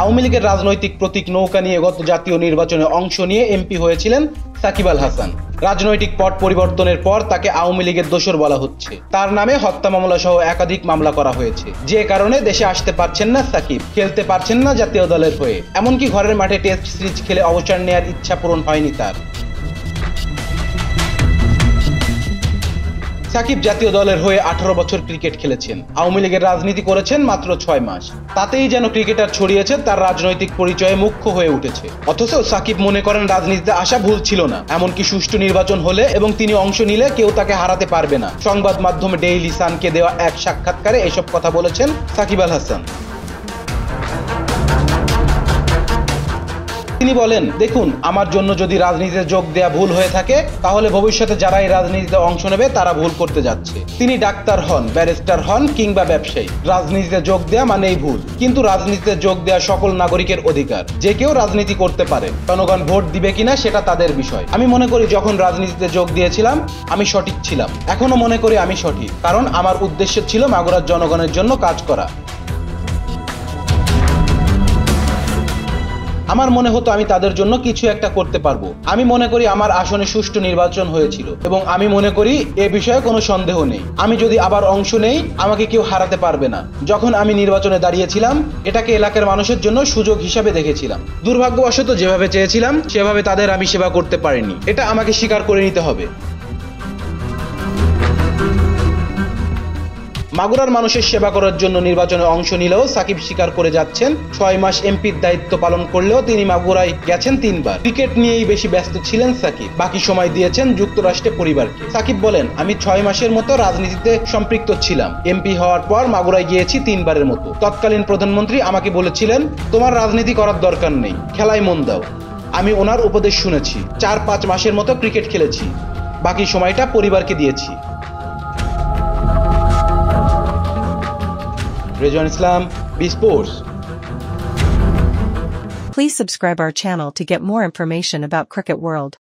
আওয়ামী লীগের রাজনৈতিক প্রতীক নৌকা নিয়ে গত জাতীয় নির্বাচনে অংশ নিয়ে এমপি হয়েছিলেন সাকিব আল হাসান। রাজনৈতিক পট পরিবর্তনের পর তাকে আওয়ামী লীগের দোসর বলা হচ্ছে। তার নামে হত্যা মামলা সহ একাধিক মামলা করা হয়েছে, যে কারণে দেশে আসতে পারছেন না সাকিব, খেলতে পারছেন না জাতীয় দলের হয়ে। এমনকি ঘরের মাঠে টেস্ট সিরিজ খেলে অবসর নেওয়ার ইচ্ছা পূরণ হয়নি তার। সাকিব জাতীয় দলের হয়ে 18 বছর ক্রিকেট খেলেছেন, আওয়ামী লীগের রাজনীতি করেছেন মাত্র 6 মাস। তাতেই যেন ক্রিকেটার ছড়িয়েছে, তার রাজনৈতিক পরিচয়ে মুখ্য হয়ে উঠেছে। অথচ সাকিব মনে করেন রাজনীতিতে আসা ভুল ছিল না, এমনকি সুষ্ঠু নির্বাচন হলে এবং তিনি অংশ নিলে কেউ তাকে হারাতে পারবে না। সংবাদ মাধ্যম ডেইলি সানকে দেওয়া এক সাক্ষাৎকারে এসব কথা বলেছেন সাকিব আল হাসান। তিনি বলেন, দেখুন, আমার জন্য যদি রাজনীতিতে যোগ দেয়া ভুল হয়ে থাকে, তাহলে ভবিষ্যতে যারা এই রাজনীতিতে অংশ নেবে তারা ভুল করতে যাচ্ছে। তিনি ডাক্তার হন, ব্যারিস্টার হন কিংবা ব্যবসায়ী, রাজনীতিতে যোগ দেয়া মানেই ভুল। কিন্তু রাজনীতিতে যোগ দেয়া সকল নাগরিকের অধিকার, যে কেউ রাজনীতি করতে পারে। জনগণ ভোট দিবে কিনা সেটা তাদের বিষয়। আমি মনে করি যখন রাজনীতিতে যোগ দিয়েছিলাম আমি সঠিক ছিলাম, এখনো মনে করি আমি সঠিক, কারণ আমার উদ্দেশ্য ছিল মাগুরার জনগণের জন্য কাজ করা। আমার মনে হতো আমি তাদের জন্য কিছু একটা করতে পারবো। আমি মনে করি আমার আসনে সুষ্ঠু নির্বাচন হয়েছিল এবং আমি মনে করি এ বিষয়ে কোনো সন্দেহ নেই। আমি যদি আবার অংশ নেই, আমাকে কেউ হারাতে পারবে না। যখন আমি নির্বাচনে দাঁড়িয়েছিলাম, এটাকে এলাকার মানুষের জন্য সুযোগ হিসাবে দেখেছিলাম। দুর্ভাগ্যবশত যেভাবে চেয়েছিলাম সেভাবে তাদের আমি সেবা করতে পারিনি, এটা আমাকে স্বীকার করে নিতে হবে। মাগুরার মানুষের সেবা করার জন্য নির্বাচনে অংশ নিলেও সাকিব স্বীকার করে যাচ্ছেন, 6 মাস এমপির দায়িত্ব পালন করলেও তিনি মাগুরায় গেছেন 3 বার। ক্রিকেট নিয়েই বেশি ব্যস্ত ছিলেন সাকিব, বাকি সময় দিয়েছেন যুক্তরাষ্ট্রে পরিবারকে। সাকিব বলেন, আমি 6 মাসের মতো রাজনীতিতে সম্পৃক্ত ছিলাম। এমপি হওয়ার পর মাগুরায় গিয়েছি 3 বারের মতো। তৎকালীন প্রধানমন্ত্রী আমাকে বলেছিলেন, তোমার রাজনীতি করার দরকার নেই, খেলায় মন দাও। আমি ওনার উপদেশ শুনেছি। 4-5 মাসের মতো ক্রিকেট খেলেছি, বাকি সময়টা পরিবারকে দিয়েছি। Rezwan Islam, B Sports. Please subscribe our channel to get more information about Cricket World.